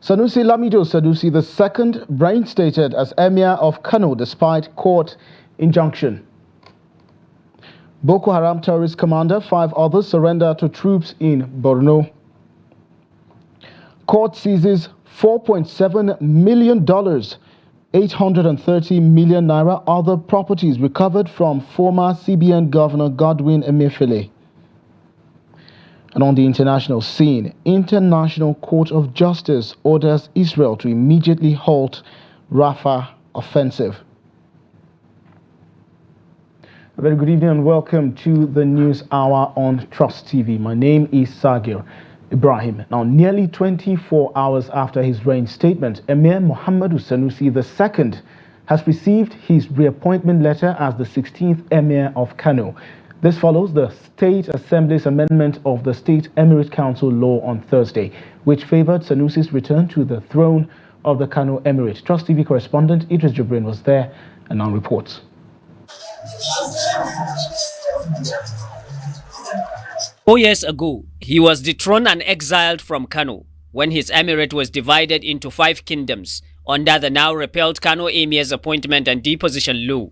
Sanusi Lamido Sanusi II reinstated as Emir of Kano despite court injunction. Boko Haram terrorist commander, 5 others surrender to troops in Borno. Court seizes $4.7 million, 830 million naira other properties recovered from former CBN Governor Godwin Emefiele. And on the international scene, International Court of Justice orders Israel to immediately halt Rafah offensive. A very good evening and welcome to the News Hour on Trust TV. My name is Sagir Ibrahim. Now, nearly 24 hours after his reinstatement, Emir Muhammadu Sanusi II has received his reappointment letter as the 16th Emir of Kano. This follows the State Assembly's amendment of the State Emirate Council law on Thursday, which favored Sanusi's return to the throne of the Kano Emirate. Trust TV correspondent Idris Jibrin was there and now reports. 4 years ago, he was dethroned and exiled from Kano when his emirate was divided into 5 kingdoms under the now repealed Kano Emir's appointment and deposition law.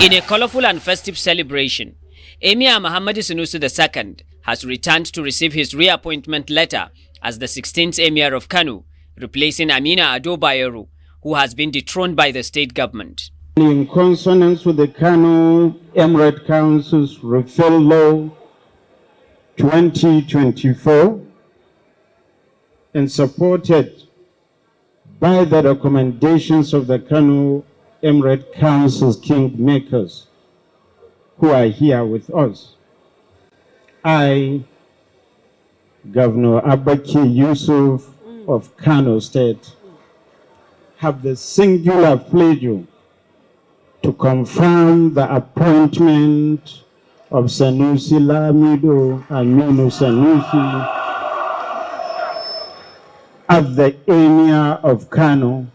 In a colorful and festive celebration, Emir Muhammadu Sanusi II has returned to receive his reappointment letter as the 16th Emir of Kano, replacing Amina Ado Bayero, who has been dethroned by the state government. In consonance with the Kano Emirate Council's referral law 2024 and supported by the recommendations of the Kano Emirate Council's kingmakers who are here with us, I, Governor Abaki Yusuf of Kano State, have the singular pleasure to confirm the appointment of Sanusi Lamido Aminu Sanusi as the Emir of Kano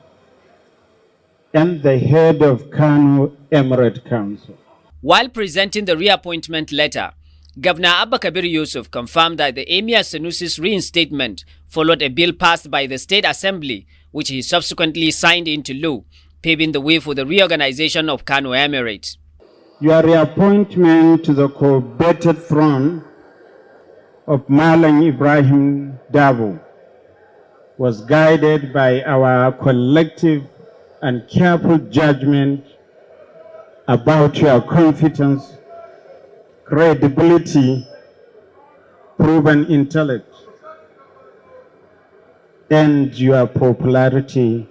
and the head of Kano Emirate Council. While presenting the reappointment letter, Governor Abba Kabir Yusuf confirmed that the Emir Sanusi's reinstatement followed a bill passed by the State Assembly, which he subsequently signed into law, paving the way for the reorganization of Kano Emirate. Your reappointment to the coveted throne of Malang Ibrahim Dabo was guided by our collective and careful judgment about your competence, credibility, proven intellect, and your popularity,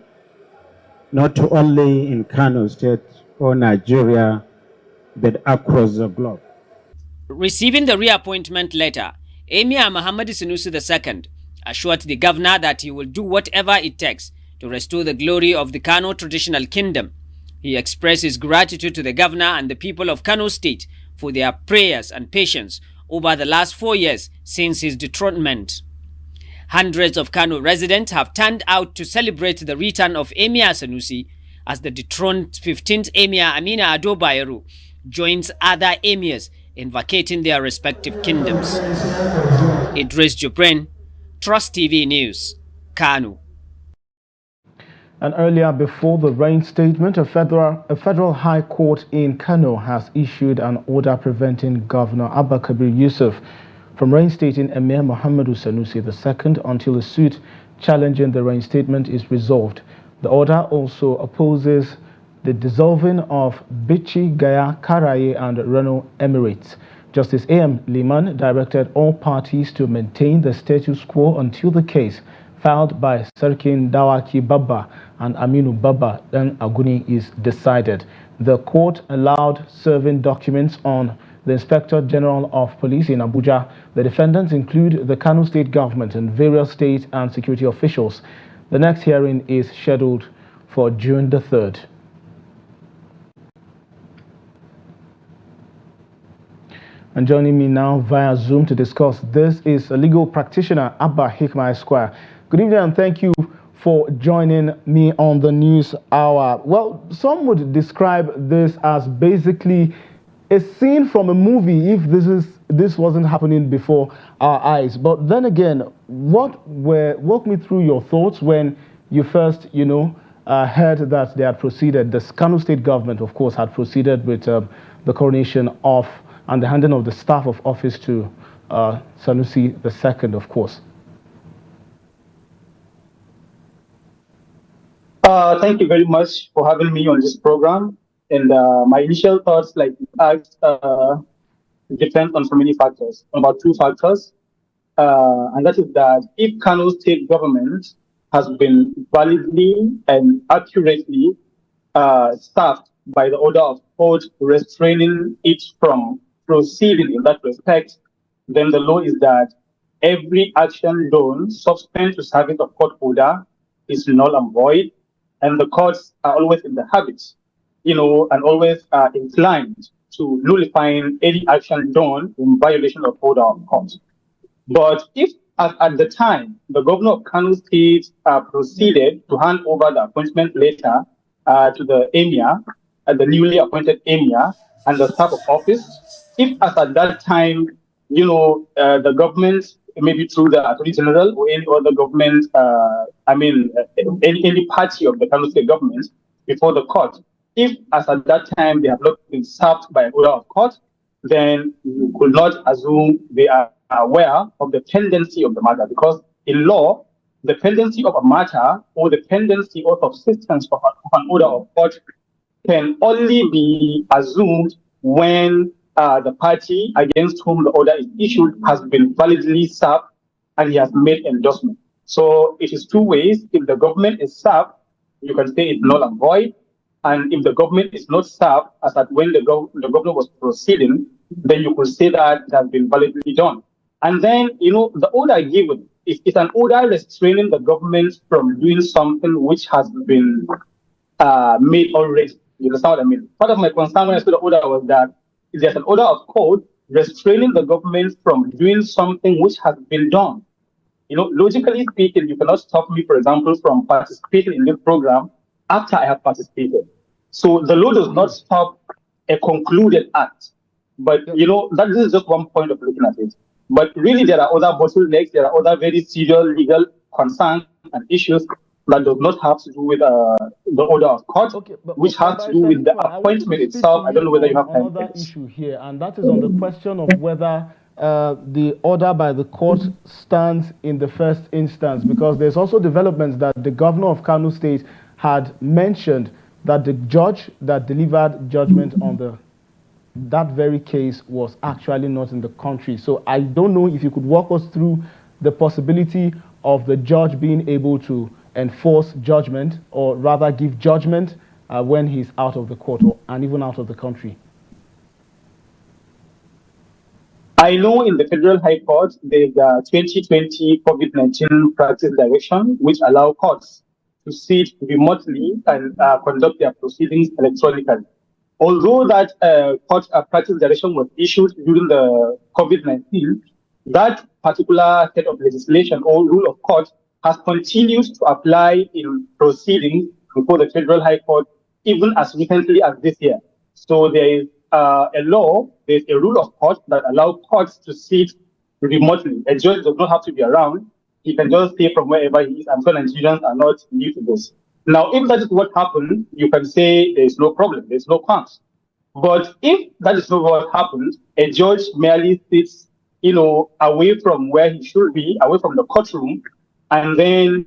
not only in Kano State or Nigeria, but across the globe. Receiving the reappointment letter, Emir Muhammadu Sanusi II assured the governor that he will do whatever it takes to restore the glory of the Kano traditional kingdom. He expressed his gratitude to the governor and the people of Kano State for their prayers and patience over the last 4 years since his dethronement. Hundreds of Kano residents have turned out to celebrate the return of Emir Sanusi as the dethroned 15th Emir Amina Ado Bayero joins other emirs in vacating their respective kingdoms. Idris Jibrin, Trust TV News, Kano. And earlier, before the reinstatement, a federal high court in Kano has issued an order preventing Governor Abba Kabir Yusuf from reinstating Emir Muhammadu Sanusi II until a suit challenging the reinstatement is resolved. The order also opposes the dissolving of Bichi, Gaya, Karaye and Rano Emirates. Justice A.M. Liman directed all parties to maintain the status quo until the case filed by Sarkin Dawaki Baba and Aminu Baba Dan Aguni is decided. The court allowed serving documents on the Inspector General of Police in Abuja. The defendants include the Kano State government and various state and security officials. The next hearing is scheduled for June the 3rd. And joining me now via Zoom to discuss this is a legal practitioner, Abba Hikma Esquire. Good evening and thank you for joining me on the News Hour. Well, some would describe this as basically a scene from a movie if this is this wasn't happening before our eyes. But then again, walk me through your thoughts when you first, heard that they had proceeded. The Kano State government, of course, had proceeded with the coronation of and the handing of the staff of office to Sanusi II, of course. Thank you very much for having me on this program. And my initial thoughts, like you asked, depend on so many factors, about two factors. And that is that if Kano State government has been validly and accurately staffed by the order of court restraining it from proceeding in that respect, then the law is that every action done subsequent to service of court order is null and void, and the courts are always in the habit, and always inclined to nullifying any action done in violation of order of court. But if at the time the governor of Kano State proceeded to hand over the appointment letter to the emir, the newly appointed emir, and the staff of office, if as at that time, the government, maybe through the attorney general or any other government, any party of the Kano State government before the court, if as at that time they have not been served by order of court, then you could not assume they are aware of the pendency of the matter, because in law, the pendency of a matter or the pendency or subsistence of an order of court can only be assumed when the party against whom the order is issued has been validly served and he has made endorsement. So it is two ways. If the government is served, you can say it's null and void. And if the government is not served, as at when the governor was proceeding, then you could say that it has been validly done. And then, the order given is an order restraining the government from doing something which has been made already. You understand what I mean? Part of my concern when I saw the order was that if there's an order of court restraining the government from doing something which has been done. Logically speaking, you cannot stop me, for example, from participating in this program after I have participated. So the law does not stop a concluded act. But, this is just one point of looking at it. But really, there are other bottlenecks, there are other very serious legal concerns and issues that does not have to do with the order of court, which has to do with the appointment itself. I don't know whether you have time. Another issue here, and that is on the question of whether the order by the court stands in the first instance, because there's also developments that the governor of Kano State had mentioned that the judge that delivered judgment on that very case was actually not in the country. So I don't know if you could walk us through the possibility of the judge being able to enforce judgment, or rather give judgment when he's out of the court and even out of the country. I know in the Federal High Court, there's a 2020 COVID-19 practice direction, which allow courts to sit remotely and conduct their proceedings electronically. Although that court practice direction was issued during the COVID-19, that particular set of legislation or rule of court has continued to apply in proceedings before the Federal High Court, even as recently as this year. So there is a law, there's a rule of court that allows courts to sit remotely. A judge does not have to be around. He can just stay from wherever he is. I'm sure Nigerians are not new to this. Now, if that is what happened, you can say there's no problem, there's no qualms. But if that is not what happened, a judge merely sits, away from where he should be, away from the courtroom, and then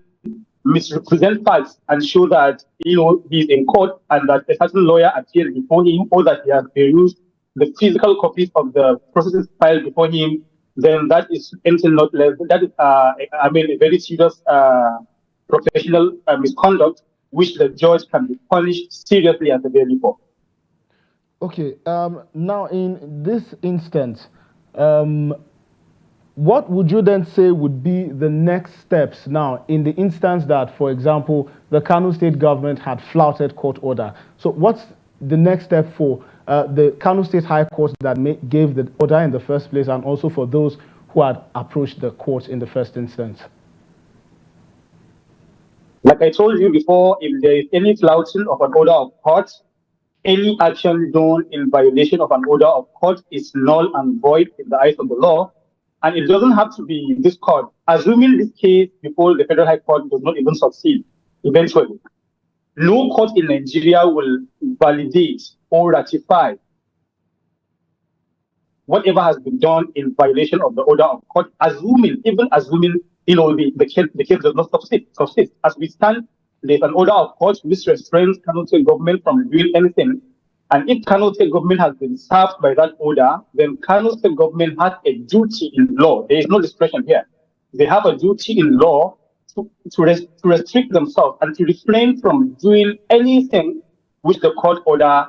misrepresent facts and show that, he's in court and that a certain lawyer appeared before him, or that he has perused the physical copies of the processes filed before him, then that is anything not less. That is, a very serious professional misconduct, which the judge can be punished seriously at the very before. Okay. Now, in this instance, what would you then say would be the next steps now in the instance that, for example, the Kano State government had flouted court order? So what's the next step for the Kano State High Court that gave the order in the first place, and also for those who had approached the court in the first instance? Like I told you before, if there is any flouting of an order of court, any action done in violation of an order of court is null and void in the eyes of the law. And it doesn't have to be this court. Assuming this case before the Federal High Court does not even succeed eventually, no court in Nigeria will validate or ratify whatever has been done in violation of the order of court, even assuming, the case does not subsist. As we stand, there's an order of court which restrains Kano State government from doing anything. And if Kano State government has been served by that order, then Kano State government has a duty in law. There is no discretion here. They have a duty in law to restrict themselves and to refrain from doing anything which the court order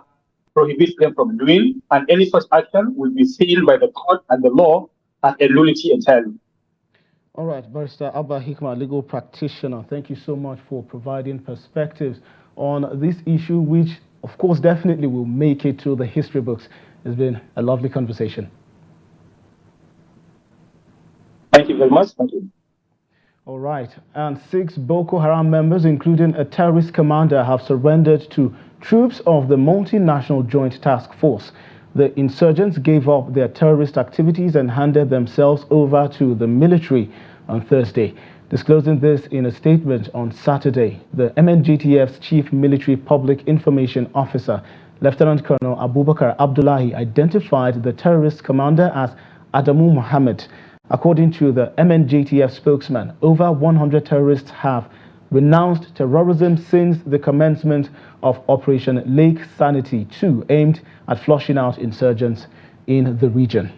prohibits them from doing, and any such action will be seen by the court and the law as a nullity entirely. All right, Barrister Abba Hikma, legal practitioner, thank you so much for providing perspectives on this issue, which, of course, definitely will make it to the history books. It's been a lovely conversation. Thank you very much. Thank you. All right, and 6 Boko Haram members, including a terrorist commander, have surrendered to troops of the Multinational Joint Task Force. The insurgents gave up their terrorist activities and handed themselves over to the military on Thursday. Disclosing this in a statement on Saturday, the MNJTF's Chief Military Public Information Officer, Lieutenant Colonel Abubakar Abdullahi, identified the terrorist commander as Adamu Mohammed. According to the MNJTF spokesman, over 100 terrorists have renounced terrorism since the commencement of Operation Lake Sanity 2, aimed at flushing out insurgents in the region.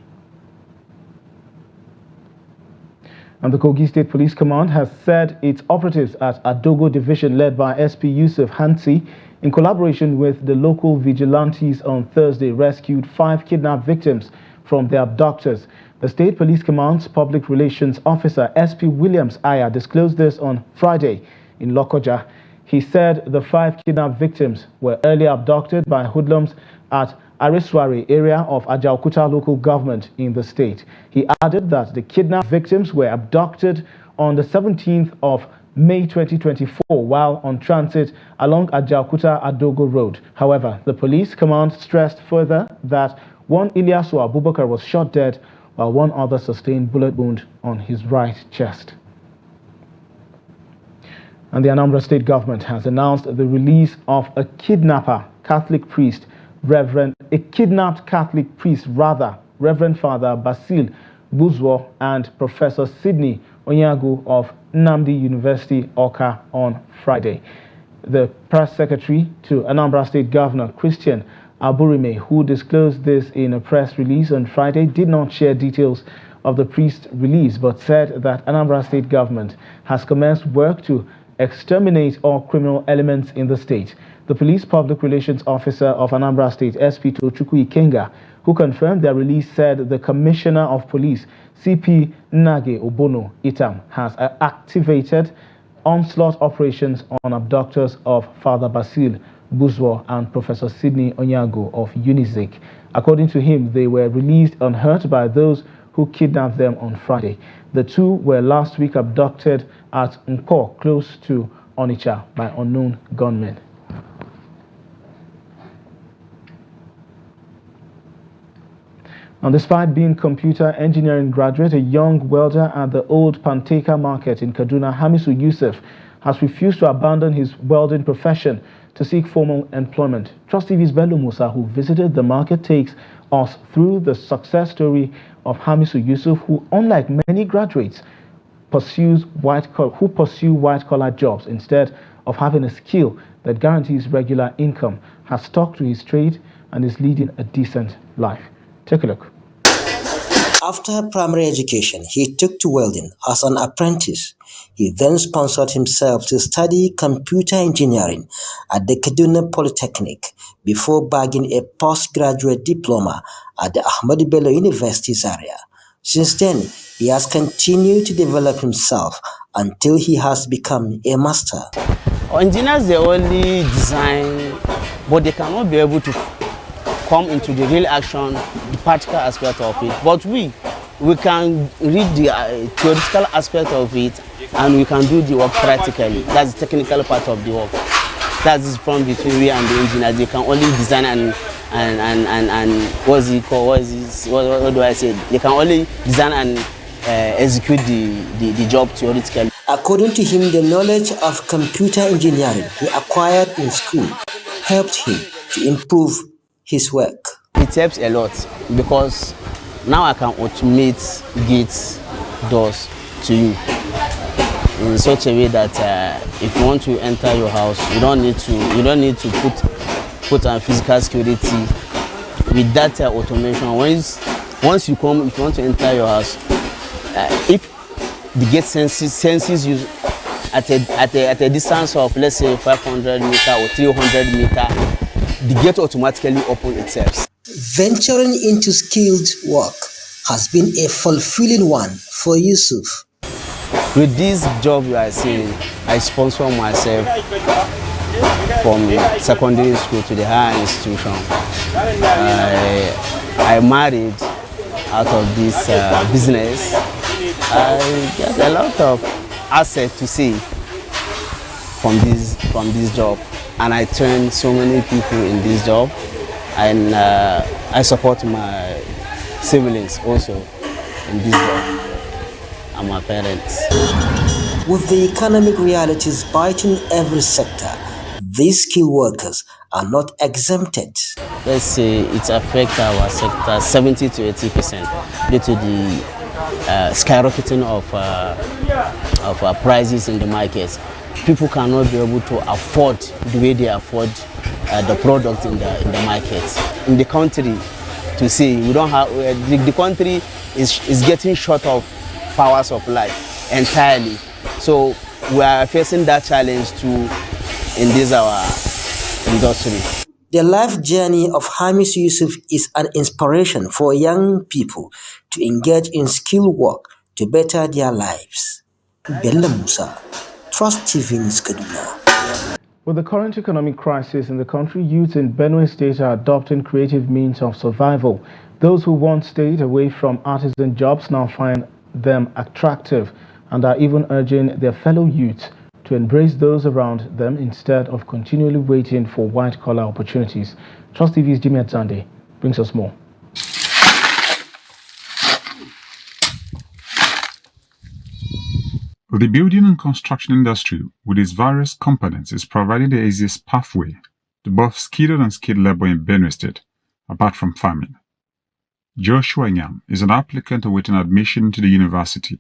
And the Kogi State Police Command has said its operatives at Adogo Division, led by SP Yusuf Hansi, in collaboration with the local vigilantes on Thursday, rescued 5 kidnapped victims from their abductors. The State Police Command's Public Relations Officer, SP Williams Aya, disclosed this on Friday in Lokoja. He said the 5 kidnapped victims were earlier abducted by hoodlums at Ariswari area of Ajaokuta local government in the state. He added that the kidnapped victims were abducted on the 17th of May 2024 while on transit along Ajaokuta Adogo Road. However, the police command stressed further that one Ilyasu Abubakar was shot dead while one other sustained bullet wound on his right chest. And the Anambra State government has announced the release of a kidnapped Catholic priest, Reverend Father Basil Buzwo, and Professor Sidney Onyago of Nnamdi University, Awka, on Friday. The press secretary to Anambra State Governor Christian Aburime, who disclosed this in a press release on Friday, did not share details of the priest's release, but said that Anambra State government has commenced work to exterminate all criminal elements in the state. The Police Public Relations Officer of Anambra State, SP Tochukwu Ikenga, who confirmed their release, said the Commissioner of Police, CP Nage Obono Itam, has activated onslaught operations on abductors of Father Basil Buzwo and Professor Sidney Onyago of UNIZIC. According to him, they were released unhurt by those who kidnapped them on Friday. The 2 were last week abducted at Nko, close to Onitsha, by unknown gunmen. And despite being computer engineering graduate, a young welder at the old Panteka market in Kaduna, Hamisu Yusuf, has refused to abandon his welding profession to seek formal employment. Trust TV's Bello Musa, who visited the market, takes us through the success story of Hamisu Yusuf, who, unlike many graduates, pursue white-collar jobs instead of having a skill that guarantees regular income, has stuck to his trade and is leading a decent life. Take a look. After primary education, he took to welding as an apprentice. He then sponsored himself to study computer engineering at the Kaduna Polytechnic before bagging a postgraduate diploma at the Ahmadu Bello University Zaria. Since then, he has continued to develop himself until he has become a master. Engineers, they only design, but they cannot be able to come into the real action, the practical aspect of it. But we can read the theoretical aspect of it, and we can do the work practically. That's the technical part of the work. That's the difference between we and the engineers. They can only design and what's it called? What do I say? They can only design and execute the job theoretically. According to him, the knowledge of computer engineering he acquired in school helped him to improve his work. It helps a lot because now I can automate gates, doors to you in such a way that if you want to enter your house, you don't need to put on physical security. With that automation, once you come, if you want to enter your house, if the gate senses you at a distance of, let's say, 500 meter or 300 meter, the gate automatically opens itself. Venturing into skilled work has been a fulfilling one for Yusuf. With this job you are seeing, I sponsor myself from secondary school to the higher institution. I married out of this business. I get a lot of assets to see from this job, and I train so many people in this job, and I support my siblings also in this job and my parents. With the economic realities biting every sector, these skilled workers are not exempted. Let's say it affects our sector 70 to 80% due to the skyrocketing of prices in the market. People cannot be able to afford the way they afford the product in the market. In the country, to see, we don't have the country is getting short of power supply entirely. So we are facing that challenge too in this our industry. The life journey of Hamis Yusuf is an inspiration for young people to engage in skilled work to better their lives. Bello Musa, Trust TV News, Kaduna. With the current economic crisis in the country, youths in Benue State are adopting creative means of survival. Those who once stayed away from artisan jobs now find them attractive and are even urging their fellow youths to embrace those around them instead of continually waiting for white-collar opportunities. Trust TV's Jimmy Atzande brings us more. The building and construction industry, with its various components, is providing the easiest pathway to both skilled and unskilled labor in Benue State, apart from farming. Joshua Nyam is an applicant awaiting admission into the university.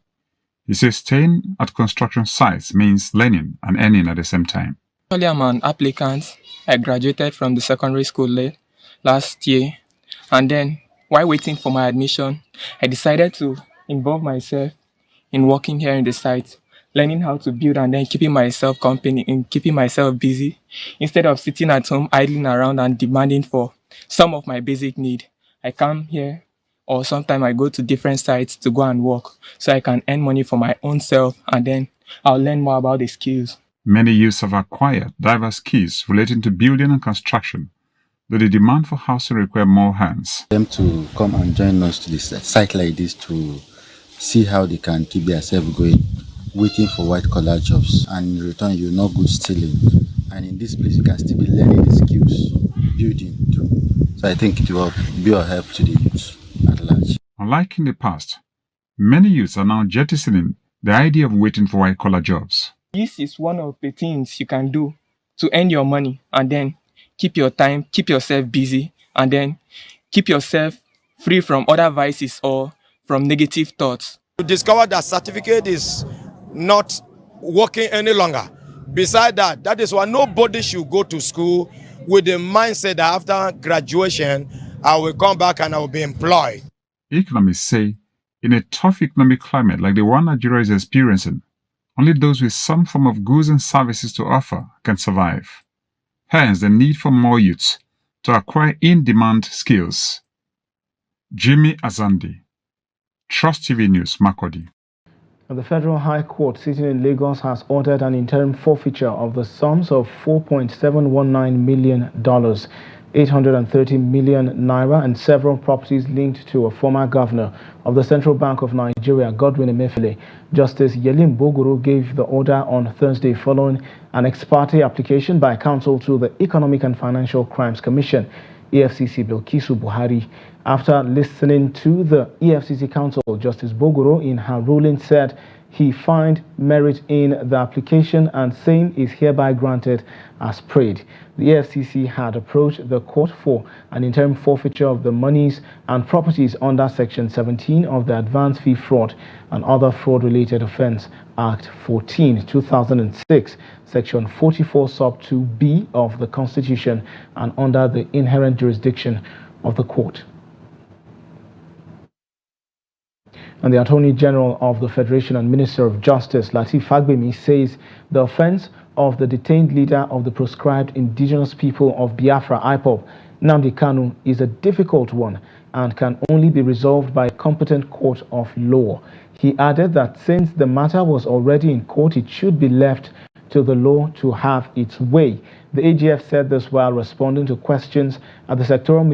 He says staying at construction sites means learning and earning at the same time. Actually, I'm an applicant. I graduated from the secondary school last year. And then, while waiting for my admission, I decided to involve myself in working here in the site, learning how to build and then keeping myself company and keeping myself busy. Instead of sitting at home idling around and demanding for some of my basic need, I come here, or sometimes I go to different sites to go and work so I can earn money for my own self, and then I'll learn more about the skills. Many youths have acquired diverse skills relating to building and construction, though the demand for housing requires more hands. Them to come and join us to this site like this to see how they can keep themselves going, waiting for white-collar jobs, and in return you're not good stealing. And in this place you can still be learning the skills, building too. So I think it will be a help to the youth at large. Unlike in the past, many youths are now jettisoning the idea of waiting for white-collar jobs. This is one of the things you can do to earn your money and then keep your time, keep yourself busy, and then keep yourself free from other vices or from negative thoughts. To discover that certificate is not working any longer. Besides that, that is why nobody should go to school with the mindset that after graduation, I will come back and I will be employed. Economists say, in a tough economic climate like the one Nigeria is experiencing, only those with some form of goods and services to offer can survive. Hence, the need for more youths to acquire in-demand skills. Jimmy Azandi, Trust TV News, Makurdi. The Federal High Court sitting in Lagos has ordered an interim forfeiture of the sums of $4.719 million 830 million naira and several properties linked to a former governor of the Central Bank of Nigeria, Godwin Emefiele. Justice Yelim Bogoro gave the order on Thursday following an ex parte application by counsel to the Economic and Financial Crimes Commission, EFCC Bilkisu Buhari. After listening to the EFCC counsel, Justice Bogoro in her ruling said he find merit in the application and same is hereby granted as prayed. The EFCC had approached the court for an interim forfeiture of the monies and properties under Section 17 of the Advance Fee Fraud and Other Fraud-Related Offence Act 14, 2006, Section 44 Sub 2B of the Constitution and under the inherent jurisdiction of the court. And the Attorney General of the Federation and Minister of Justice, Lateef Fagbemi, says the offence of the detained leader of the proscribed indigenous people of Biafra, IPOB, Nnamdi Kanu, is a difficult one and can only be resolved by a competent court of law. He added that since the matter was already in court, it should be left to the law to have its way. The AGF said this while responding to questions at the sectoral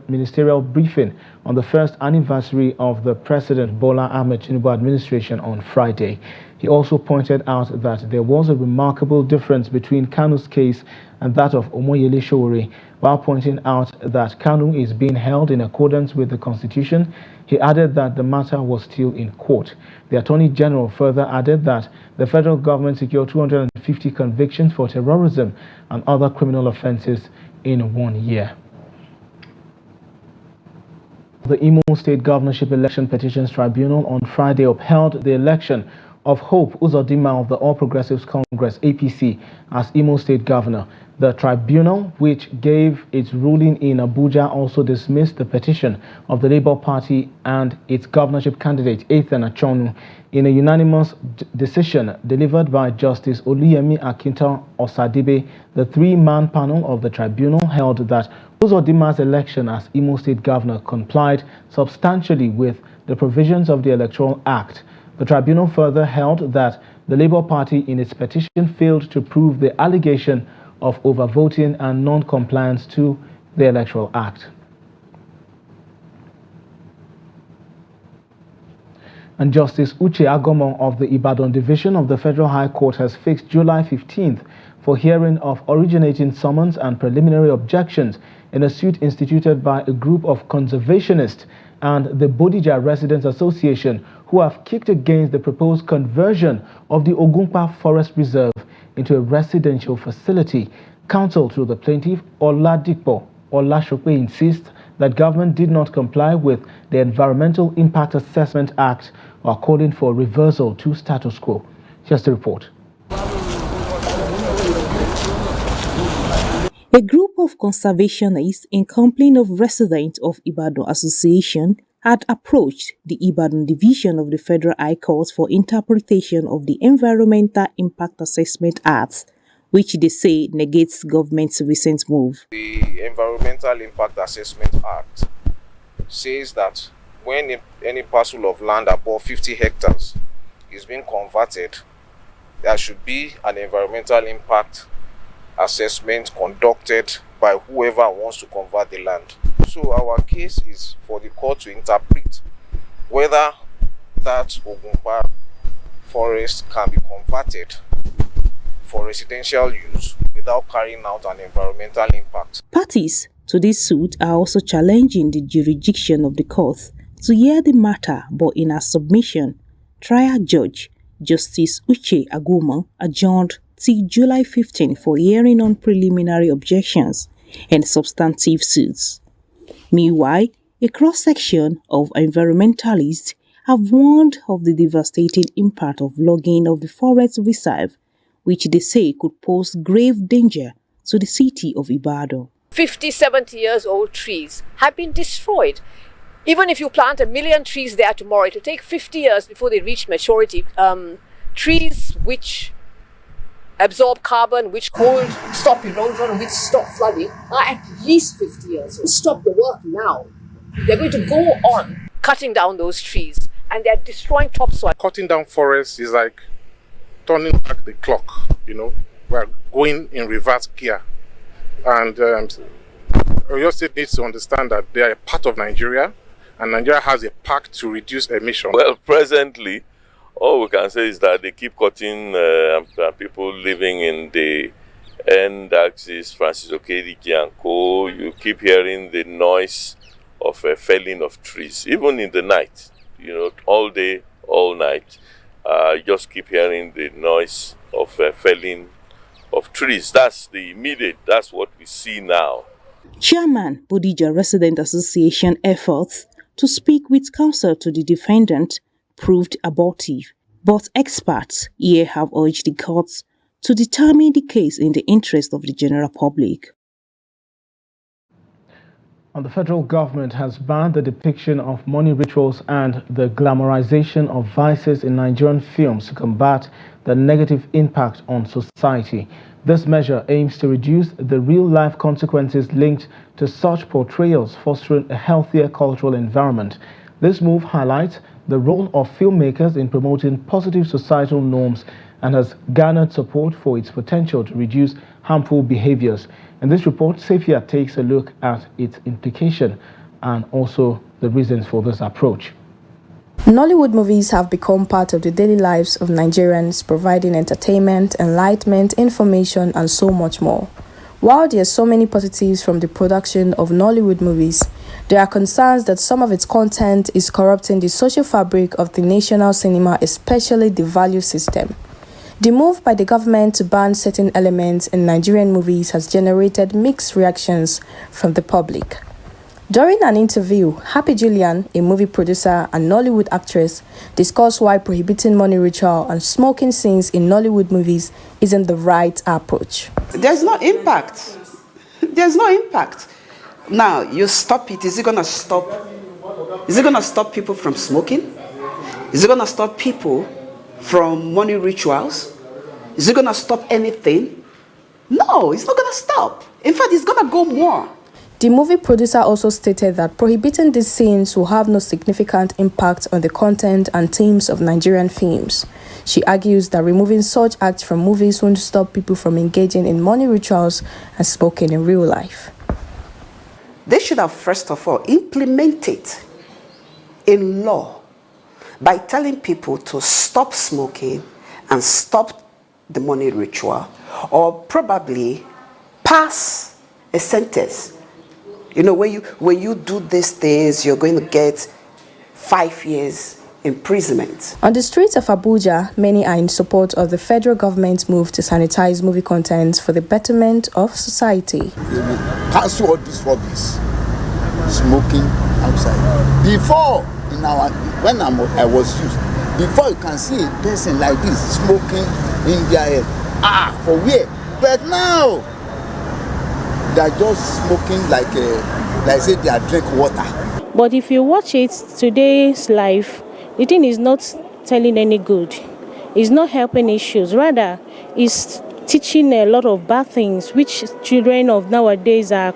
ministerial briefing on the first anniversary of the President Bola Ahmed Tinubu administration on Friday. He also pointed out that there was a remarkable difference between Kanu's case and that of Omoyele Sowore. While pointing out that Kanu is being held in accordance with the Constitution, he added that the matter was still in court. The Attorney General further added that the federal government secured 250 convictions for terrorism and other criminal offences in 1 year. The Imo State Governorship Election Petitions Tribunal on Friday upheld the election of Hope Uzodinma of the All Progressives Congress, APC, as Imo State Governor. The tribunal, which gave its ruling in Abuja, also dismissed the petition of the Labour Party and its governorship candidate, Ethan Achonu. In a unanimous decision delivered by Justice Oluyemi Akintan Osadibe, the three-man panel of the tribunal held that Uzodinma's election as Imo State Governor complied substantially with the provisions of the Electoral Act. The tribunal further held that the Labour Party in its petition failed to prove the allegation of overvoting and non-compliance to the Electoral Act. And Justice Uche Agomon of the Ibadan Division of the Federal High Court has fixed July 15th for hearing of originating summons and preliminary objections in a suit instituted by a group of conservationists and the Bodija Residents Association who have kicked against the proposed conversion of the Ogunpa Forest Reserve into a residential facility. Counsel to the plaintiff, Oladipo Olashope, insists that government did not comply with the Environmental Impact Assessment Act or calling for reversal to status quo. Here's the report. A group of conservationists and complaint of residents of Ibadan Association had approached the Ibadan Division of the Federal High Court for interpretation of the Environmental Impact Assessment Act, which they say negates government's recent move. The Environmental Impact Assessment Act says that when any parcel of land above 50 hectares is being converted, there should be an environmental impact assessment conducted by whoever wants to convert the land. So our case is for the court to interpret whether that Ogunpa forest can be converted for residential use without carrying out an environmental impact. Parties to this suit are also challenging the jurisdiction of the court to hear the matter, but in a submission, trial judge Justice Uche Agomon adjourned till July 15 for hearing on preliminary objections and substantive suits. Meanwhile, a cross-section of environmentalists have warned of the devastating impact of logging of the forest reserve, which they say could pose grave danger to the city of Ibadan. 50, 70 years old trees have been destroyed. Even if you plant 1 million trees there tomorrow, it will take 50 years before they reach maturity. Trees which absorb carbon, which hold, stop erosion, which stop flooding, are at least 50 years. So stop the work now. They're going to go on cutting down those trees and they're destroying topsoil. Cutting down forests is like turning back the clock, you know. We're going in reverse gear. And Oyo State needs to understand that they are a part of Nigeria, and Nigeria has a pact to reduce emissions. Well, presently, all we can say is that they keep cutting people living in the end axis, Francis Okedike and co. You keep hearing the noise of felling of trees, even in the night, all day, all night. You just keep hearing the noise of felling of trees. That's the immediate, that's what we see now. Chairman Bodija Resident Association efforts to speak with counsel to the defendant proved abortive, but experts here have urged the courts to determine the case in the interest of the general public. And the federal government has banned the depiction of money rituals and the glamorization of vices in Nigerian films to combat the negative impact on society. This measure aims to reduce the real-life consequences linked to such portrayals, fostering a healthier cultural environment. This move highlights the role of filmmakers in promoting positive societal norms and has garnered support for its potential to reduce harmful behaviors. In this report, Safia takes a look at its implication and also the reasons for this approach. Nollywood movies have become part of the daily lives of Nigerians, providing entertainment, enlightenment, information, and so much more. While there are so many positives from the production of Nollywood movies, there are concerns that some of its content is corrupting the social fabric of the national cinema, especially the value system. The move by the government to ban certain elements in Nigerian movies has generated mixed reactions from the public. During an interview, Happy Julian, a movie producer and Nollywood actress, discussed why prohibiting money ritual and smoking scenes in Nollywood movies isn't the right approach. There's no impact. There's no impact. Now, you stop it. Is it going to stop? Is it going to stop people from smoking? Is it going to stop people from money rituals? Is it going to stop anything? No, it's not going to stop. In fact, it's going to go more. The movie producer also stated that prohibiting these scenes will have no significant impact on the content and themes of Nigerian films. She argues that removing such acts from movies won't stop people from engaging in money rituals and smoking in real life. They should have, first of all, implemented in law by telling people to stop smoking and stop the money ritual, or probably pass a sentence. When you do these things, you're going to get 5 years imprisonment. On the streets of Abuja, many are in support of the federal government's move to sanitize movie content for the betterment of society. Cancel all these rubbish, smoking outside. Before, when I was youth, before you can see a person like this smoking in their head. For where? But now, they are just smoking like say they are drink water. But if you watch it, today's life, the thing is not telling any good. It's not helping issues. Rather, it's teaching a lot of bad things, which children of nowadays are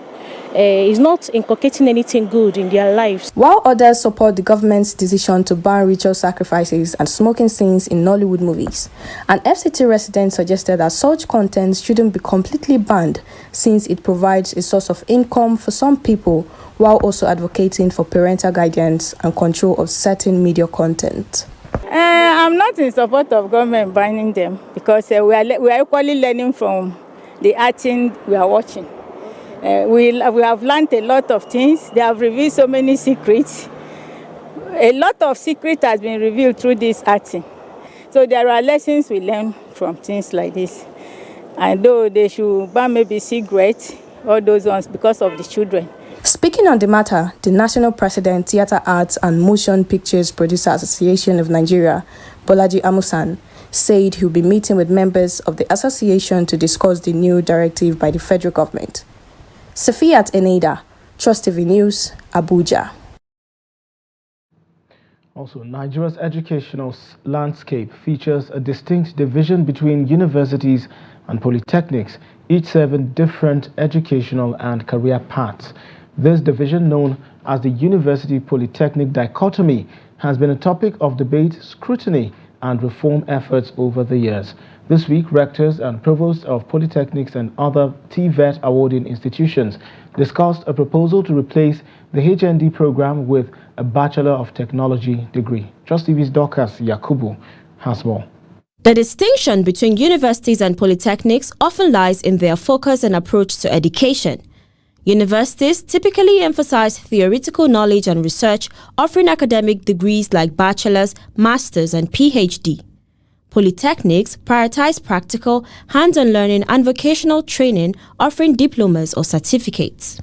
is not inculcating anything good in their lives. While others support the government's decision to ban ritual sacrifices and smoking scenes in Nollywood movies, an FCT resident suggested that such content shouldn't be completely banned since it provides a source of income for some people, while also advocating for parental guidance and control of certain media content. I'm not in support of government banning them because we are equally learning from the acting we are watching. We have learned a lot of things. They have revealed so many secrets. A lot of secrets has been revealed through this acting. So there are lessons we learn from things like this. And though they should ban maybe cigarettes, all those ones because of the children. Speaking on the matter, the National President, Theatre Arts and Motion Pictures Producers Association of Nigeria, Bolaji Amusan, said he will be meeting with members of the association to discuss the new directive by the federal government. Safiat Eneda, Trust TV News, Abuja. Also, Nigeria's educational landscape features a distinct division between universities and polytechnics, each serving different educational and career paths. This division, known as the University-Polytechnic dichotomy, has been a topic of debate, scrutiny, and reform efforts over the years. This week, rectors and provosts of polytechnics and other TVET awarding institutions discussed a proposal to replace the HND program with a Bachelor of Technology degree. Trust TV's Dorcas Yakubu has more. The distinction between universities and polytechnics often lies in their focus and approach to education. Universities typically emphasize theoretical knowledge and research, offering academic degrees like bachelor's, master's, and PhD. Polytechnics prioritize practical, hands-on learning and vocational training, offering diplomas or certificates.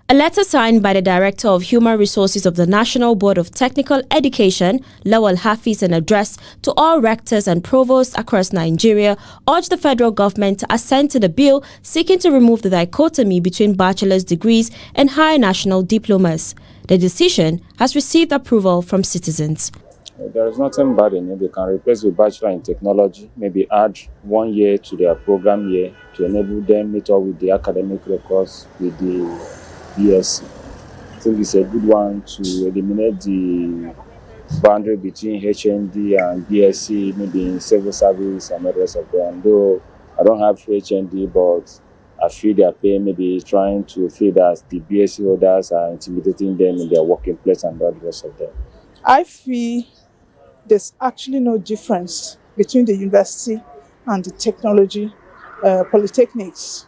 A letter signed by the Director of Human Resources of the National Board of Technical Education, Lawal Hafiz, and addressed to all rectors and provosts across Nigeria, urged the federal government to assent to the bill seeking to remove the dichotomy between bachelor's degrees and higher national diplomas. The decision has received approval from citizens. There is nothing bad in it. They can replace the Bachelor in Technology, maybe add 1 year to their program year to enable them meet up with the academic records with the BSc. I think it's a good one to eliminate the boundary between HND and BSc, maybe in civil service and the rest of them. Though I don't have HND, but I feel they are paying, maybe trying to feel that the BSc holders are intimidating them in their working place and all the rest of them. I feel there's actually no difference between the university and the technology polytechnics.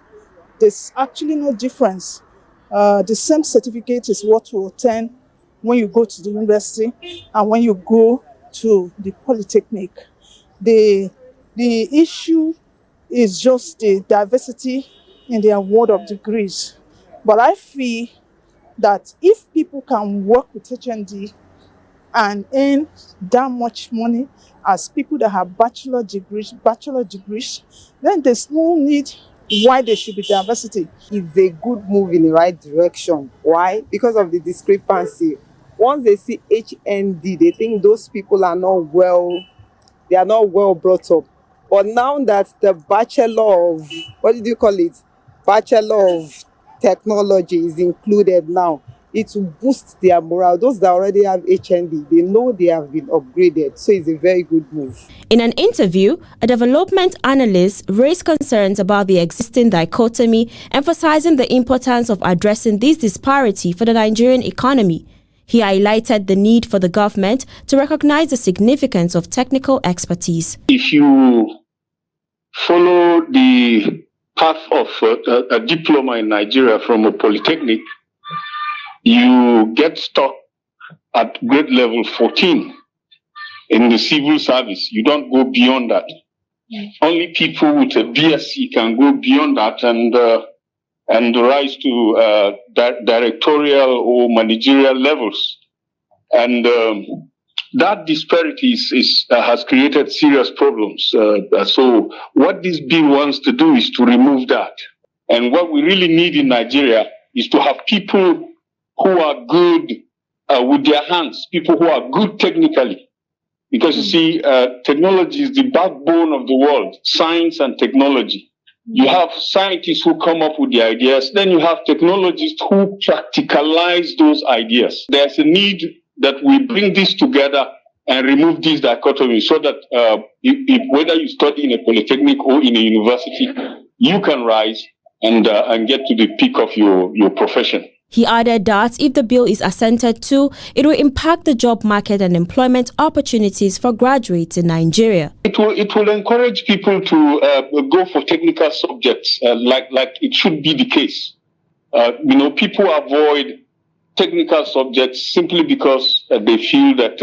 There's actually no difference. The same certificate is what you obtain when you go to the university and when you go to the polytechnic. The issue is just the diversity in the award of degrees. But I feel that if people can work with HND and earn that much money as people that have bachelor degrees, then there's no need why there should be diversity. It's a good move in the right direction. Why? Because of the discrepancy. Once they see HND, they think those people are not well brought up. But now that the Bachelor of, Bachelor of Technology is included now, it will boost their morale. Those that already have HND, they know they have been upgraded. So it's a very good move. In an interview, a development analyst raised concerns about the existing dichotomy, emphasizing the importance of addressing this disparity for the Nigerian economy. He highlighted the need for the government to recognize the significance of technical expertise. If you follow the path of a diploma in Nigeria from a polytechnic, you get stuck at grade level 14 in the civil service. You don't go beyond that. Only people with a BSc can go beyond that and rise to directorial or managerial levels. And that disparity has created serious problems. So what this bill wants to do is to remove that. And what we really need in Nigeria is to have people who are good with their hands, people who are good technically. Because you see, technology is the backbone of the world, science and technology. You have scientists who come up with the ideas, then you have technologists who practicalize those ideas. There's a need that we bring this together and remove this dichotomy so that whether you study in a polytechnic or in a university, you can rise and get to the peak of your profession. He added that if the bill is assented to, it will impact the job market and employment opportunities for graduates in Nigeria. It will encourage people to go for technical subjects like it should be the case. People avoid technical subjects simply because they feel that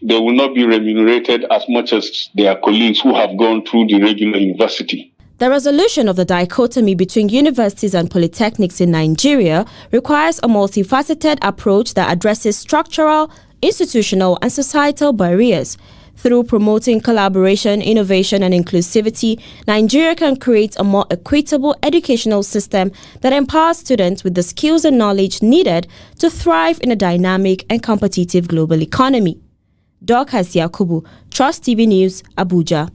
they will not be remunerated as much as their colleagues who have gone through the regular university. The resolution of the dichotomy between universities and polytechnics in Nigeria requires a multifaceted approach that addresses structural, institutional, and societal barriers. Through promoting collaboration, innovation, and inclusivity, Nigeria can create a more equitable educational system that empowers students with the skills and knowledge needed to thrive in a dynamic and competitive global economy. Dorcas Yakubu, Trust TV News, Abuja.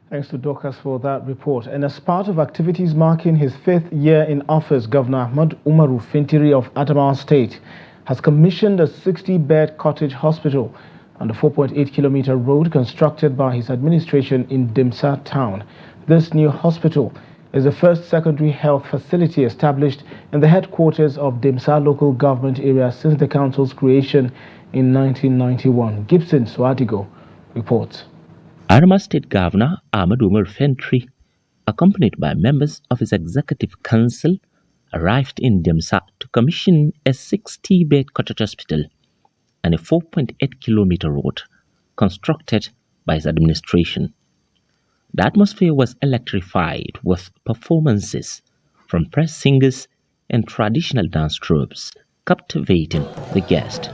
Thanks to Dorcas for that report. And as part of activities marking his 5th year in office, Governor Ahmad Umaru Fintiri of Adamawa State has commissioned a 60-bed cottage hospital on the 4.8-kilometer road constructed by his administration in Dimsa town. This new hospital is the first secondary health facility established in the headquarters of Dimsa local government area since the council's creation in 1991. Gibson Swadigo reports. Adamawa State Governor Ahmad Umar Fentry, accompanied by members of his executive council, arrived in Dimsa to commission a 60-bed cottage hospital and a 4.8-kilometer road constructed by his administration. The atmosphere was electrified with performances from press singers and traditional dance troupes, captivating the guest.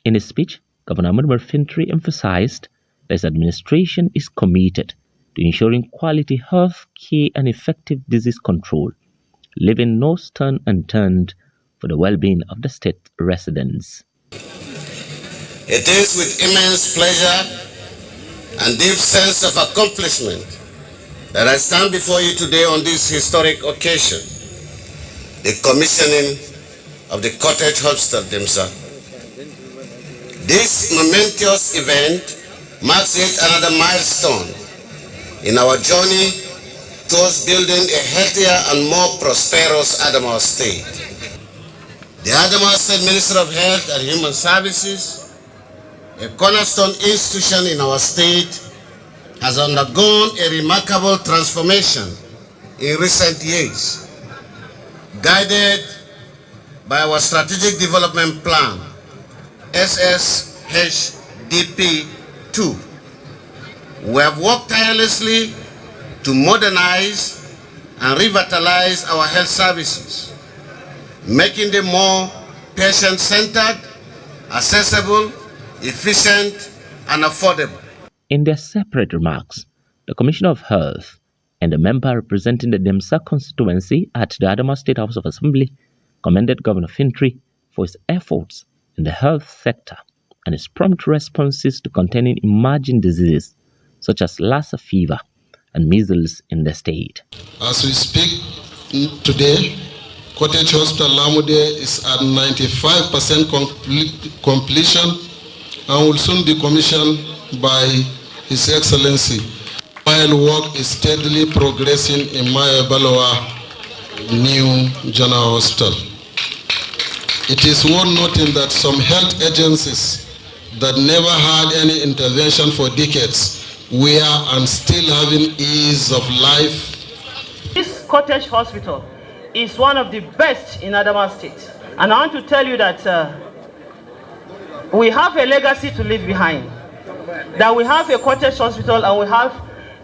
In his speech, Governor Ahmad Fintri emphasized that his administration is committed to ensuring quality health care and effective disease control, leaving no stone unturned for the well-being of the state residents. It is with immense pleasure and deep sense of accomplishment that I stand before you today on this historic occasion, the commissioning of the Cottage Hospital Dimsa. This momentous event marks yet another milestone in our journey towards building a healthier and more prosperous Adamawa State. The Adamawa State Ministry of Health and Human Services, a cornerstone institution in our state, has undergone a remarkable transformation in recent years. Guided by our Strategic Development Plan, SSHDP2, we have worked tirelessly to modernize and revitalize our health services, making them more patient-centered, accessible, efficient, and affordable. In their separate remarks, the Commissioner of Health and the member representing the Dimsa constituency at the Adamawa State House of Assembly commended Governor Fintri for his efforts in the health sector and his prompt responses to containing emerging diseases such as Lassa fever and measles in the state. As we speak today, Cottage Hospital Lamude is at 95% completion and will soon be commissioned by His Excellency, while work is steadily progressing in Maya Baloa new General Hospital. It is worth noting that some health agencies that never had any intervention for decades were and still having ease of life. This Cottage Hospital is one of the best in Adamawa State. And I want to tell you that we have a legacy to leave behind. That we have a Cottage Hospital and we have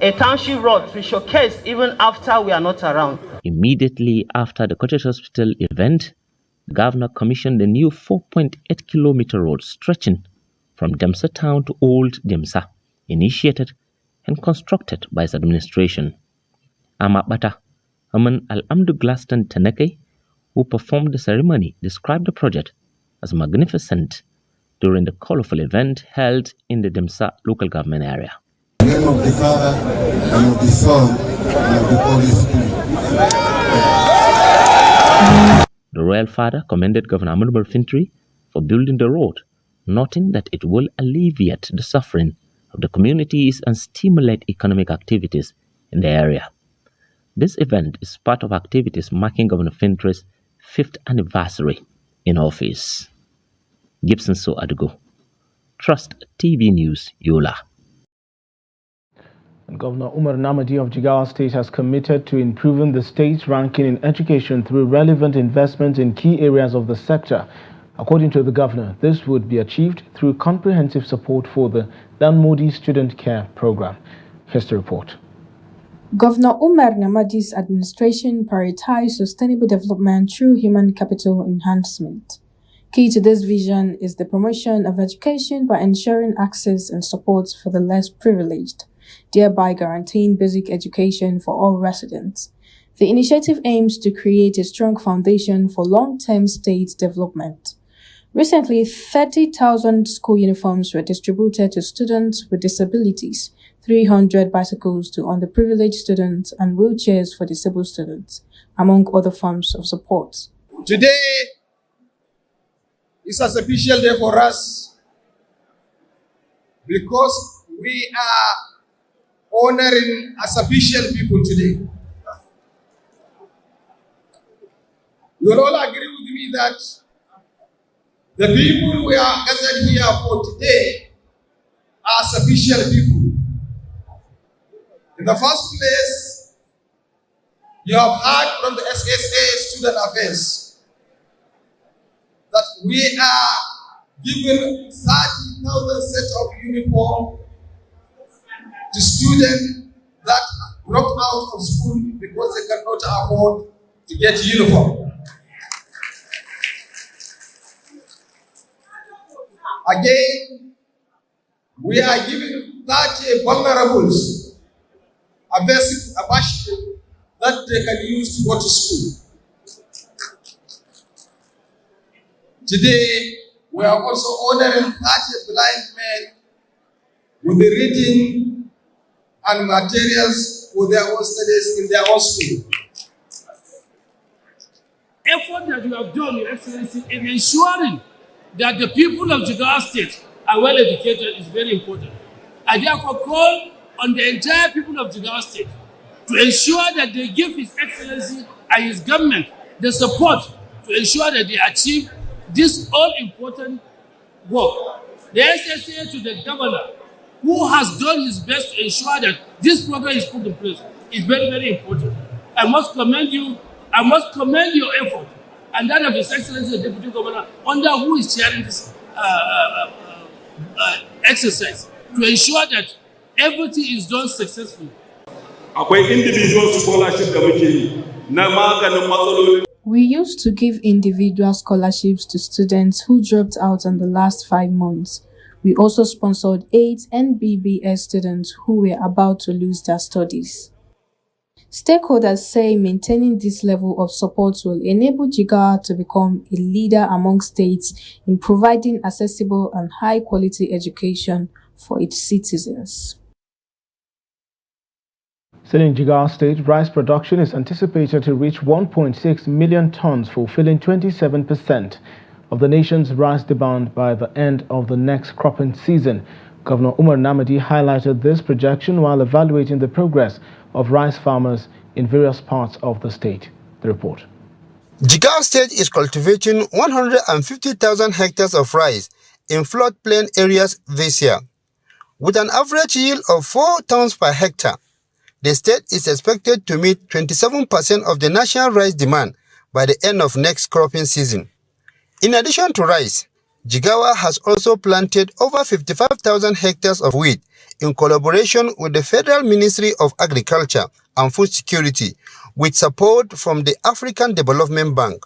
a township road to showcase even after we are not around. Immediately after the Cottage Hospital event, the governor commissioned a new 4.8-kilometer road stretching from Dimsa town to Old Dimsa, initiated and constructed by his administration. Amabata Aman Al-Amdu Glaston Taneke, who performed the ceremony, described the project as magnificent during the colorful event held in the Dimsa local government area. In the name of the Father, and of the Son, and of the Holy Spirit. The royal father commended Governor Ahmad Fintri for building the road, noting that it will alleviate the suffering of the communities and stimulate economic activities in the area. This event is part of activities marking Governor Fintri's 5th anniversary in office. Gibson So Adugo, Trust TV News, Yola. Governor Umar Namadi of Jigawa State has committed to improving the state's ranking in education through relevant investments in key areas of the sector. According to the governor, this would be achieved through comprehensive support for the Dan Modi Student Care Program. Here's the report. Governor Umar Namadi's administration prioritized sustainable development through human capital enhancement. Key to this vision is the promotion of education by ensuring access and support for the less privileged, thereby guaranteeing basic education for all residents. The initiative aims to create a strong foundation for long-term state development. Recently, 30,000 school uniforms were distributed to students with disabilities, 300 bicycles to underprivileged students, and wheelchairs for disabled students, among other forms of support. Today is a special day for us because we are honoring a special people today. You will all agree with me that the people we are gathered here for today are special people. In the first place, you have heard from the SSA Student Affairs that we are given 30,000 sets of uniform to students that dropped out of school because they cannot afford to get uniform. Again, we are giving 30 vulnerables a basic bicycle that they can use to go to school. Today, we are also honoring 30 blind men with the reading and materials for their own studies in their own school. Effort that you have done, Your Excellency, in ensuring that the people of Jigawa State are well educated is very important. I therefore call on the entire people of Jigawa State to ensure that they give His Excellency and his government the support to ensure that they achieve this all-important work. The SSA to the governor, who has done his best to ensure that this program is put in place, is very, very important. I must commend you. I must commend your effort and that of His Excellency the Deputy Governor, under who is chairing this exercise, to ensure that everything is done successfully. We used to give individual scholarships to students who dropped out in the last 5 months. We also sponsored 8 NBBS students who were about to lose their studies. Stakeholders say maintaining this level of support will enable Jigawa to become a leader among states in providing accessible and high-quality education for its citizens. Still in Jigawa State, rice production is anticipated to reach 1.6 million tons, fulfilling 27% of the nation's rice demand by the end of the next cropping season. Governor Umar Namadi highlighted this projection while evaluating the progress of rice farmers in various parts of the state. The report. Jigawa State is cultivating 150,000 hectares of rice in floodplain areas this year. With an average yield of 4 tons per hectare, the state is expected to meet 27% of the national rice demand by the end of next cropping season. In addition to rice, Jigawa has also planted over 55,000 hectares of wheat in collaboration with the Federal Ministry of Agriculture and Food Security, with support from the African Development Bank.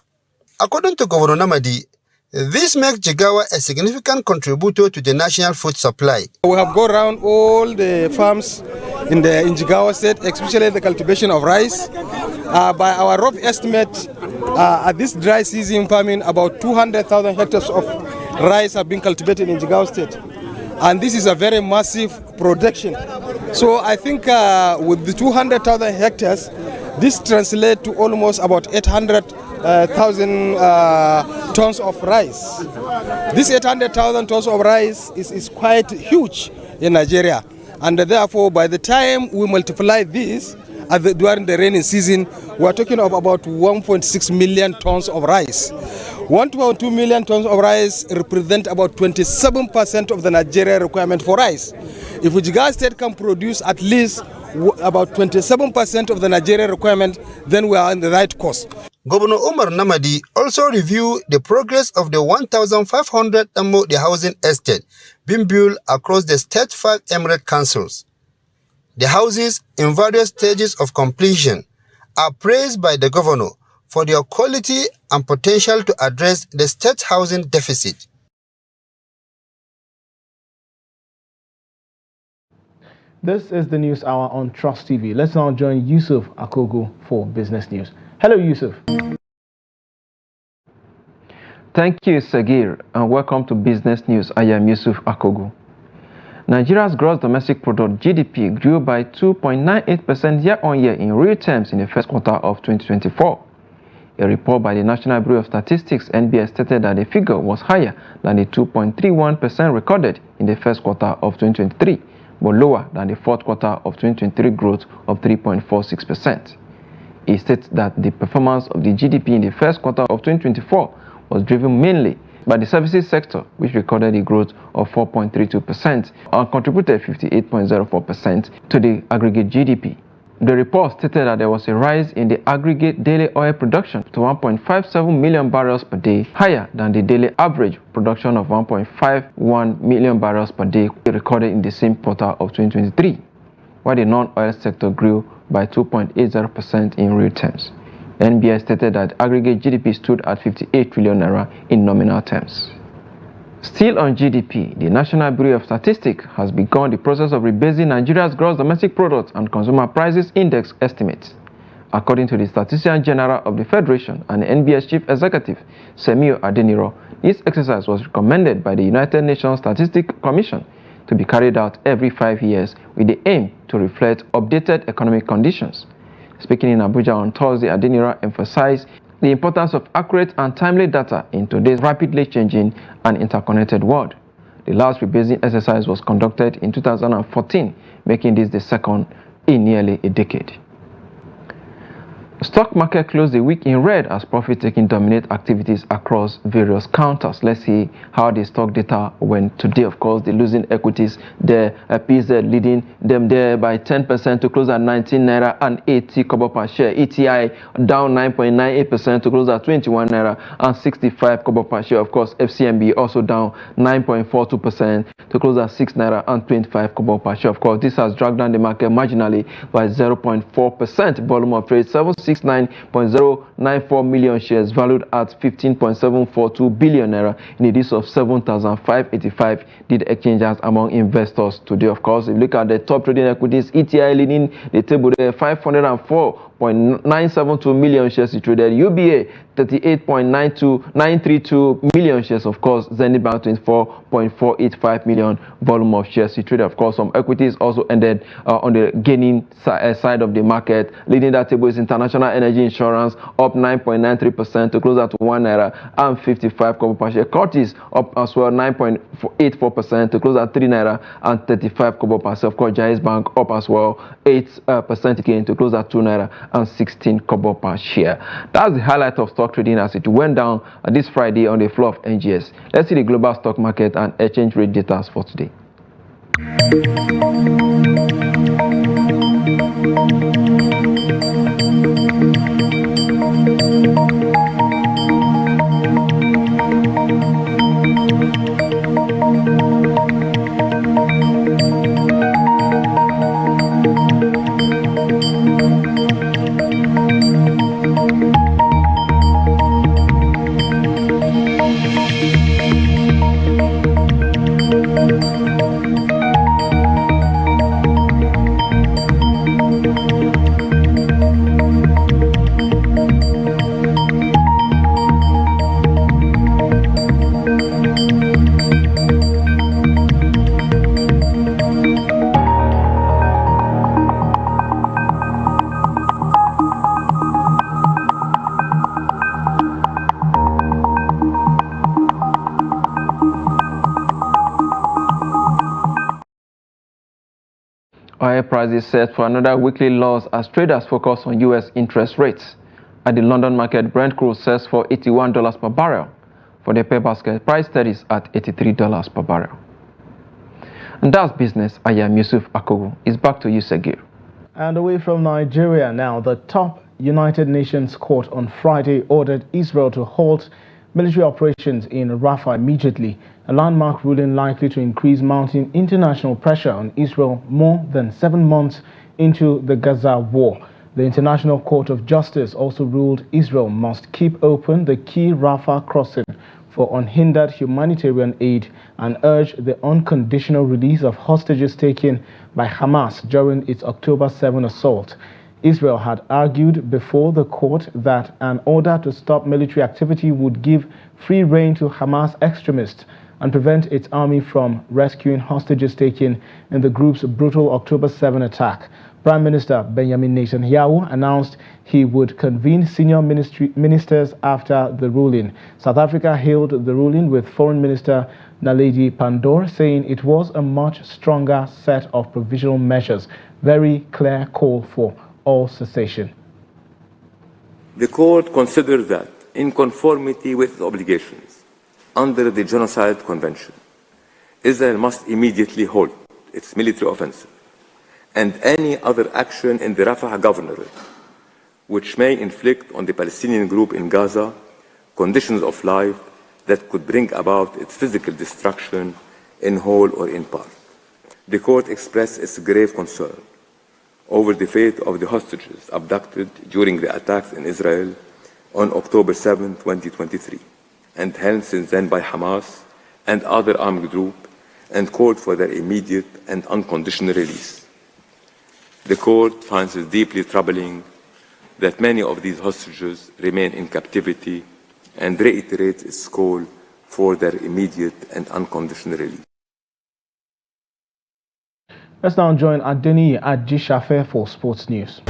According to Governor Namadi, this makes Jigawa a significant contributor to the national food supply. We have gone around all the farms in Jigawa State, especially the cultivation of rice. By our rough estimate, at this dry season farming, about 200,000 hectares of rice have been cultivated in Jigawa State. And this is a very massive production. So I think with the 200,000 hectares, this translates to almost about 800,000 tons of rice. This 800,000 tons of rice is quite huge in Nigeria. And therefore, by the time we multiply this during the rainy season, we are talking of about 1.6 million tons of rice. 1.2 million tons of rice represent about 27% of the Nigeria requirement for rice. If Jigawa State can produce at least about 27% of the Nigeria requirement, then we are on the right course. Governor Umar Namadi also reviewed the progress of the 1,500 the housing estate being built across the state 5 emirate councils. The houses in various stages of completion are praised by the governor for their quality and potential to address the state housing deficit. This is the News Hour on Trust TV. Let's now join Yusuf Akogu for Business News. Hello, Yusuf. Thank you, Sagir, and welcome to Business News. I am Yusuf Akogu. Nigeria's gross domestic product GDP grew by 2.98% year-on-year in real terms in the first quarter of 2024. A report by the National Bureau of Statistics, NBS, stated that the figure was higher than the 2.31% recorded in the first quarter of 2023, but lower than the fourth quarter of 2023 growth of 3.46%. It states that the performance of the GDP in the first quarter of 2024 was driven mainly by the services sector, which recorded a growth of 4.32% and contributed 58.04% to the aggregate GDP. The report stated that there was a rise in the aggregate daily oil production to 1.57 million barrels per day, higher than the daily average production of 1.51 million barrels per day recorded in the same quarter of 2023, while the non-oil sector grew by 2.80% in real terms. NBS stated that aggregate GDP stood at 58 trillion naira in nominal terms. Still on GDP, the National Bureau of Statistics has begun the process of rebasing Nigeria's gross domestic product and consumer prices index estimates. According to the Statistician General of the Federation and the NBS Chief Executive, Semiu Adeniro, this exercise was recommended by the United Nations Statistics Commission to be carried out every 5 years with the aim to reflect updated economic conditions. Speaking in Abuja on Thursday, Adeniro emphasized the importance of accurate and timely data in today's rapidly changing and interconnected world. The last rebasing exercise was conducted in 2014, making this the second in nearly a decade. The stock market closed the week in red as profit-taking dominate activities across various counters. Let's see how the stock data went today. Of course, the losing equities there, PZ leading them there by 10% to close at 19 naira and 80 kobo per share. ETI down 9.98% to close at 21 naira and 65 kobo per share. Of course, FCMB also down 9.42% to close at 6 naira and 25 kobo per share. Of course, this has dragged down the market marginally by 0.4%. Volume of trade 769.094 million shares valued at 15.742 billion naira in a list of 7,585 did exchanges among investors today. Of course, if you look at the top trading equities, ETI leading the table there, 504.972 million shares traded, UBA 38.932 million shares, of course, Zenith Bank 24.485 million volume of shares traded. Of course, some equities also ended on the gaining side of the market. Leading that table is International Energy Insurance, up 9.93% to close at 1 naira and 55 kobo per share. Curtis up as well 9.84% to close at 3 naira and 35 kobo per share. Of course, Jais Bank up as well 8% again to close at 2 naira and 16 kobo per share. That's the highlight of stock trading as it went down this Friday on the floor of NGS. Let's see the global stock market and exchange rate data for today. Oil prices set for another weekly loss as traders focus on U.S. interest rates. At the London market, Brent crude sells for $81 per barrel. For the pay basket, price studies at $83 per barrel. And that's business. I am Yusuf Akogu. It's back to you, Segir. And away from Nigeria now, the top United Nations court on Friday ordered Israel to halt military operations in Rafah immediately, a landmark ruling likely to increase mounting international pressure on Israel more than 7 months into the Gaza war. The International Court of Justice also ruled Israel must keep open the key Rafah crossing for unhindered humanitarian aid and urged the unconditional release of hostages taken by Hamas during its October 7 assault. Israel had argued before the court that an order to stop military activity would give free rein to Hamas extremists and prevent its army from rescuing hostages taken in the group's brutal October 7 attack. Prime Minister Benjamin Netanyahu announced he would convene senior ministers after the ruling. South Africa hailed the ruling, with Foreign Minister Naledi Pandor saying it was a much stronger set of provisional measures. Very clear call for all cessation. The court considered that, in conformity with its obligations under the Genocide Convention, Israel must immediately halt its military offensive and any other action in the Rafah governorate which may inflict on the Palestinian group in Gaza conditions of life that could bring about its physical destruction in whole or in part. The court expressed its grave concern over the fate of the hostages abducted during the attacks in Israel on October 7, 2023, and held since then by Hamas and other armed groups, and called for their immediate and unconditional release. The court finds it deeply troubling that many of these hostages remain in captivity and reiterates its call for their immediate and unconditional release. Let's now join Adeni Ajishafe for sports news.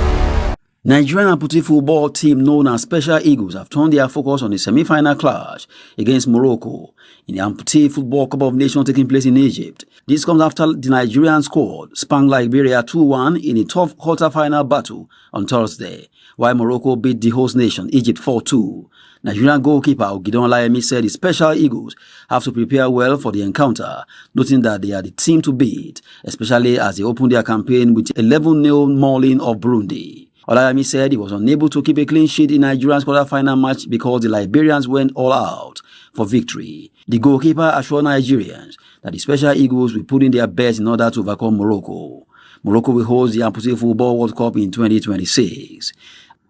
Nigerian amputee football team known as Special Eagles have turned their focus on the semi-final clash against Morocco in the Amputee Football Cup of Nations taking place in Egypt. This comes after the Nigerian squad spanked Liberia 2-1 in a tough quarter-final battle on Thursday, while Morocco beat the host nation Egypt 4-2. Nigerian goalkeeper Ogidon Olayemi said the Special Eagles have to prepare well for the encounter, noting that they are the team to beat, especially as they opened their campaign with 11-0 mauling of Burundi. Olayemi said he was unable to keep a clean sheet in Nigeria's quarter-final match because the Liberians went all out for victory. The goalkeeper assured Nigerians that the Special Eagles will put in their best in order to overcome Morocco. Morocco will host the Amputee Football World Cup in 2026.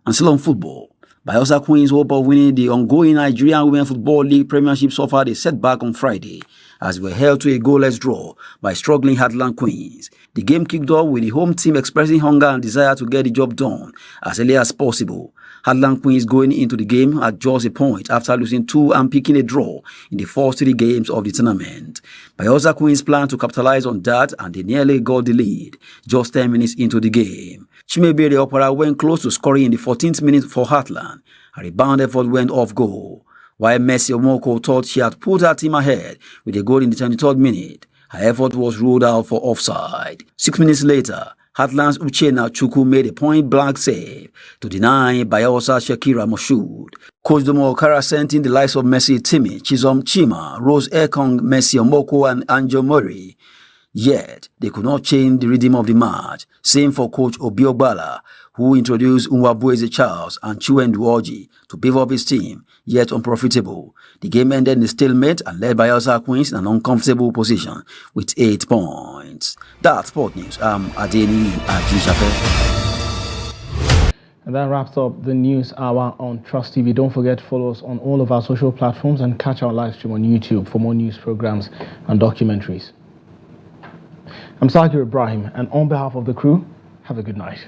And still on football, Bayelsa Queens' hope of winning the ongoing Nigerian Women Football League Premiership suffered a setback on Friday as they were held to a goalless draw by struggling Heartland Queens. The game kicked off with the home team expressing hunger and desire to get the job done as early as possible. Heartland Queens going into the game at just a point after losing 2 and picking a draw in the first 3 games of the tournament. Bayelsa Queens planned to capitalize on that, and they nearly got the lead just 10 minutes into the game. Chimebere Opera went close to scoring in the 14th minute for Heartland. A rebound effort went off goal, while Mercy Omoko thought she had put her team ahead with a goal in the 23rd minute. Her effort was ruled out for offside. 6 minutes later, Heartland's Uchenna Chukwu made a point-blank save to deny Bayelsa Shakira Moshood. Coach Domo Okara sent in the likes of Mercy Timmy, Chizom Chima, Rose Ekong, Mercy Omoko and Angel Murray. Yet, they could not change the rhythm of the match. Same for Coach Obiogbala, who introduced Nwabueze Charles and Chiwendu Oji to beef up his team, yet unprofitable. The game ended in a stalemate and led Bayelsa Queens in an uncomfortable position with 8 points. That's Sport News. I'm Adeni Ajishafe. And that wraps up the news hour on Trust TV. Don't forget to follow us on all of our social platforms and catch our live stream on YouTube for more news programs and documentaries. I'm Sakir Ibrahim, and on behalf of the crew, have a good night.